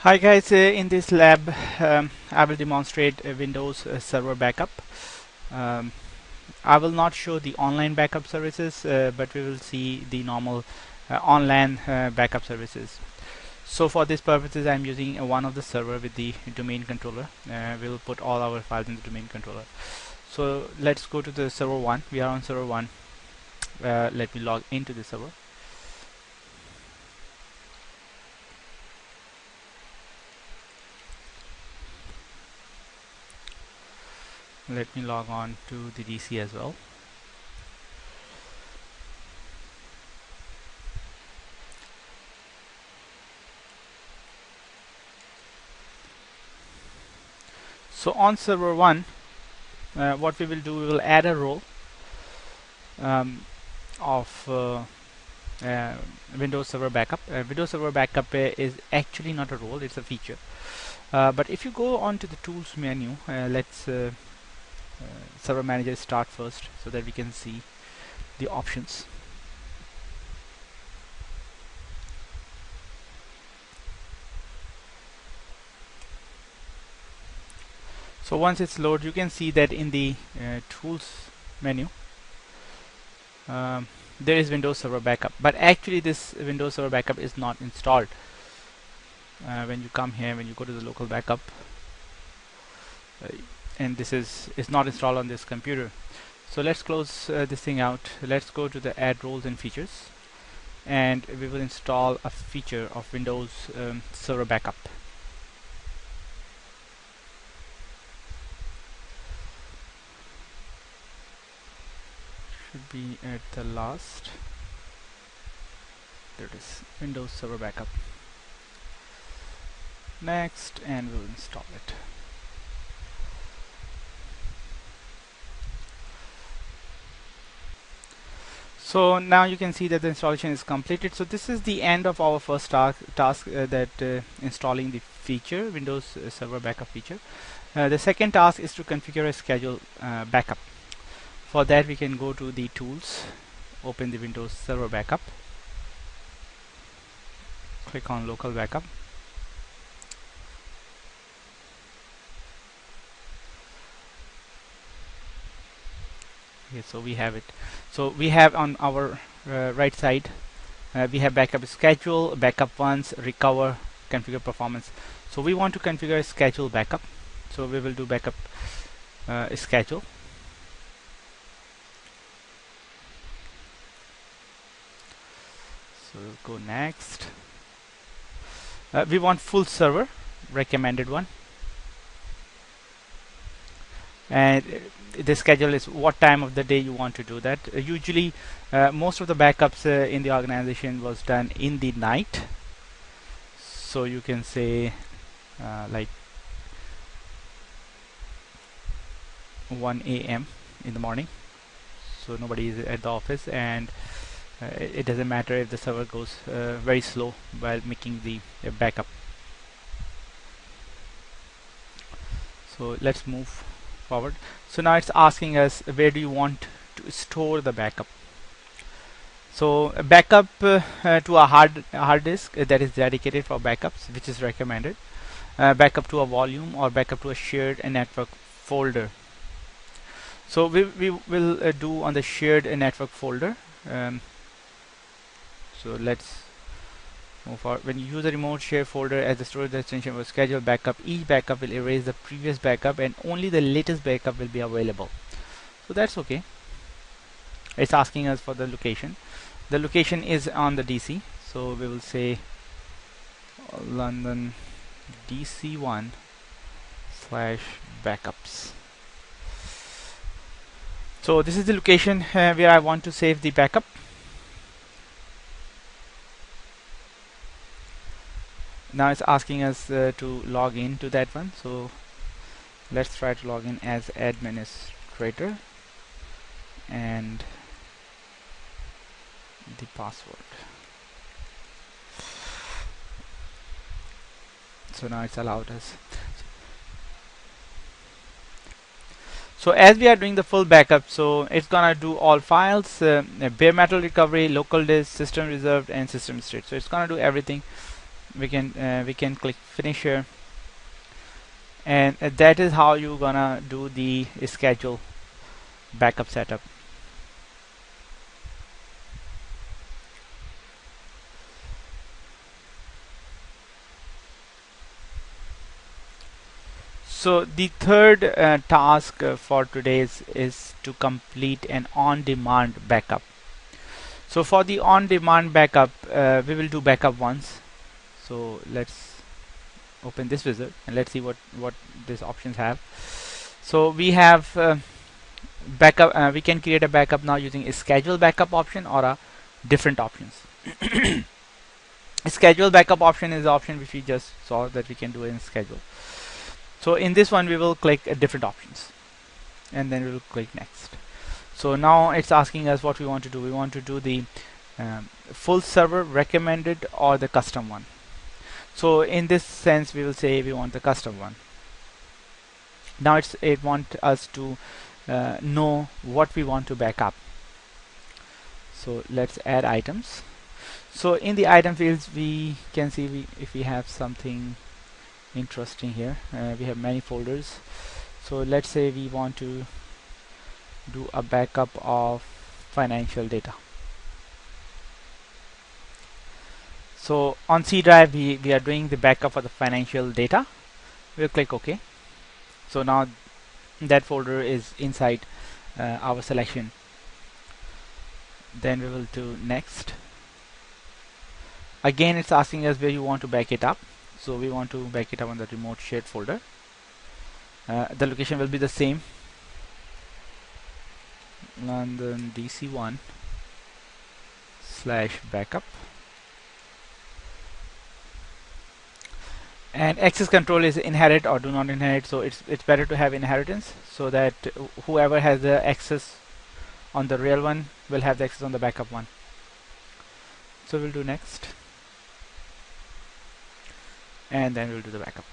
Hi guys, in this lab I will demonstrate a Windows Server backup. Um, I will not show the online backup services, but we will see the normal online backup services. So for this purposes I'm using one of the server with the domain controller. We'll put all our files in the domain controller. So let's go to the server 1. We are on server 1. Let me log into the server. Let me log on to the DC as well. So on server 1, what we will do, we will add a role of Windows Server Backup. Windows Server Backup is actually not a role, it's a feature. But if you go on to the Tools menu, let's Server Manager start first so that we can see the options. So once it's loaded, you can see that in the Tools menu there is Windows Server Backup, but actually this Windows Server Backup is not installed. When you come here, when you go to the local backup, and this is not installed on this computer. So let's close this thing out. Let's go to the add roles and features, and we will install a feature of Windows Server Backup. Should be at the last. There it is, Windows Server Backup. Next, and we'll install it. So now you can see that the installation is completed. So this is the end of our first task that installing the feature, Windows Server Backup feature. The second task is to configure a schedule backup. For that we can go to the tools, open the Windows Server Backup, click on local backup. Okay, so we have it. So we have on our right side we have backup schedule, backup once, recover, configure performance. So we want to configure a schedule backup, so we will do backup schedule. So we'll go next. We want full server, recommended one, and the schedule is what time of the day you want to do that. Usually most of the backups in the organization was done in the night, so you can say like 1 a.m. in the morning, so nobody is at the office, and it doesn't matter if the server goes very slow while making the backup. So let's move forward. So now it's asking us where do you want to store the backup. So a backup to a hard disk that is dedicated for backups, which is recommended. Backup to a volume, or backup to a shared network folder. So we will do on the shared network folder. So let's move forward. When you use a remote share folder as the storage destination for scheduled backup, each backup will erase the previous backup and only the latest backup will be available. So that's okay. It's asking us for the location. The location is on the DC, so we will say London DC1 / backups. So this is the location where I want to save the backup. Now it's asking us to log in to that one, so let's try to log in as administrator and the password. So now it's allowed us. So as we are doing the full backup, so it's gonna do all files, bare metal recovery, local disk, system reserved, and system state. So it's gonna do everything. we can click finish here, and that is how you're gonna do the schedule backup setup. So the third task for today is to complete an on-demand backup. So for the on-demand backup, we will do backup once. So let's open this wizard and let's see what these options have. So we have backup. We can create a backup now using a schedule backup option or a different options. A schedule backup option is the option which we just saw that we can do in schedule. So in this one we will click different options and then we will click next. So now it's asking us what we want to do. We want to do the full server recommended or the custom one. So in this sense we will say we want the custom one. Now it wants us to know what we want to back up. So let's add items. So in the item fields we can see if we have something interesting here. We have many folders. So let's say we want to do a backup of financial data. So on C drive we are doing the backup for the financial data. We'll click OK. So now that folder is inside our selection. Then we will do next. Again it's asking us where you want to back it up. So we want to back it up on the remote shared folder. The location will be the same, London DC1 /backup, and access control is inherit or do not inherit. So it's better to have inheritance so that whoever has the access on the real one will have the access on the backup one. So we'll do next, and then we'll do the backup.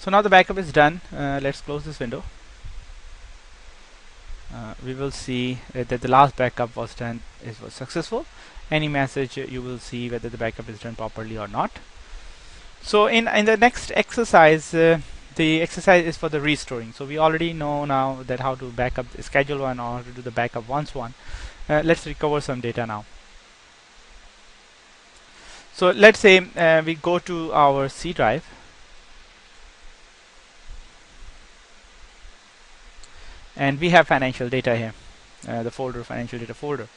So now the backup is done. Let's close this window. We will see that the last backup was done, was successful. Any message you will see whether the backup is done properly or not. So in the next exercise, the exercise is for the restoring. So we already know now that how to backup the schedule one or how to do the backup once one. Let's recover some data now. So let's say we go to our C drive. And we have financial data here, the folder, financial data folder.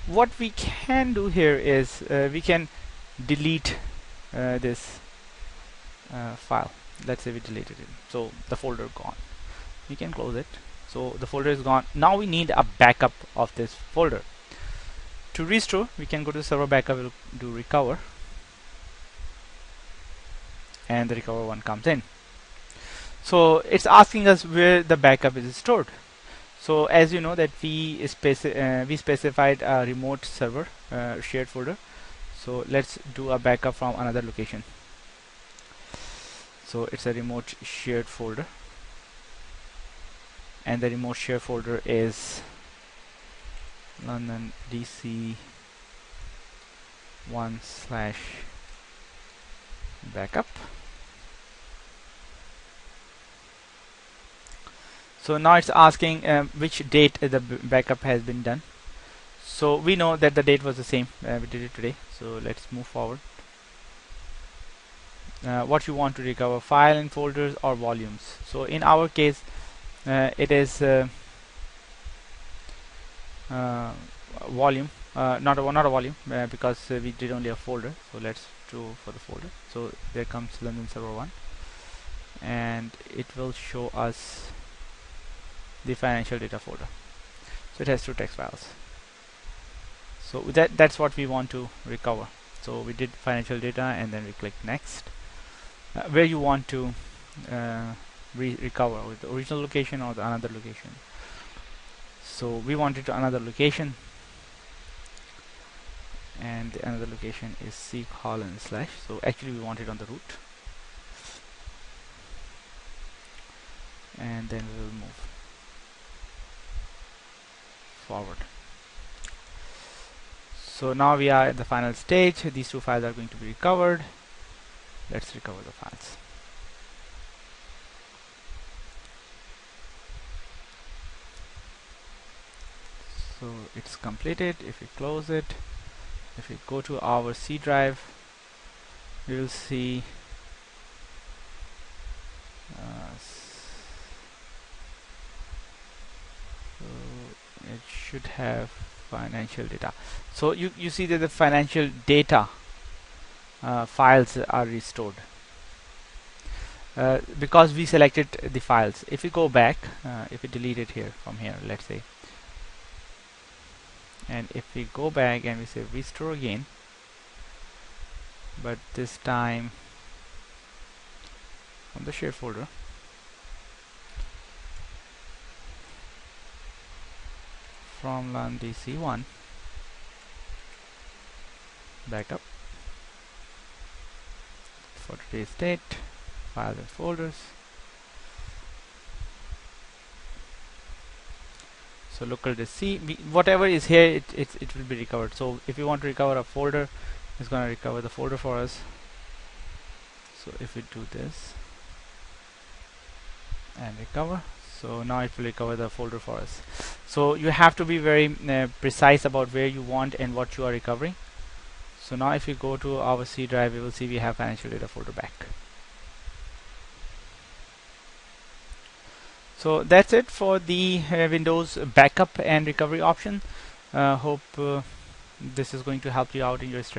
What we can do here is we can delete this file. Let's say we deleted it, so the folder gone. We can close it. So the folder is gone. Now we need a backup of this folder. To restore, we can go to server backup. We'll do recover, and the recover one comes in. So it's asking us where the backup is stored. So as you know that we specified a remote server shared folder. So let's do a backup from another location. So it's a remote shared folder, and the remote shared folder is London DC1 /backup. So now it's asking which date the backup has been done. So we know that the date was the same. We did it today. So let's move forward. What you want to recover, file and folders or volumes. So in our case it is volume, not a volume, because we did only a folder. So let's do for the folder. So there comes London server 1, and it will show us the financial data folder. So it has 2 text files. So that's what we want to recover. So we did financial data, and then we click next. Where you want to recover, with the original location or the another location. So we want it to another location, and the another location is C:/. So actually we want it on the root, and then we will move forward. So now we are at the final stage. These 2 files are going to be recovered. Let's recover the files. So it's completed. If we close it, if we go to our C drive, we will see so it should have financial data. So you see that the financial data files are restored because we selected the files. If we go back, if we delete it here from here, let's say, and if we go back and we say restore again, but this time from the share folder, from LAN DC1 backup for today's date, files and folders. So local disk C, whatever is here, it will be recovered. So if you want to recover a folder, it's going to recover the folder for us. So if we do this and recover, so now it will recover the folder for us. So you have to be very precise about where you want and what you are recovering. So now if we go to our C drive, we will see we have financial data folder back. So that's it for the Windows backup and recovery option. Hope this is going to help you out in your study.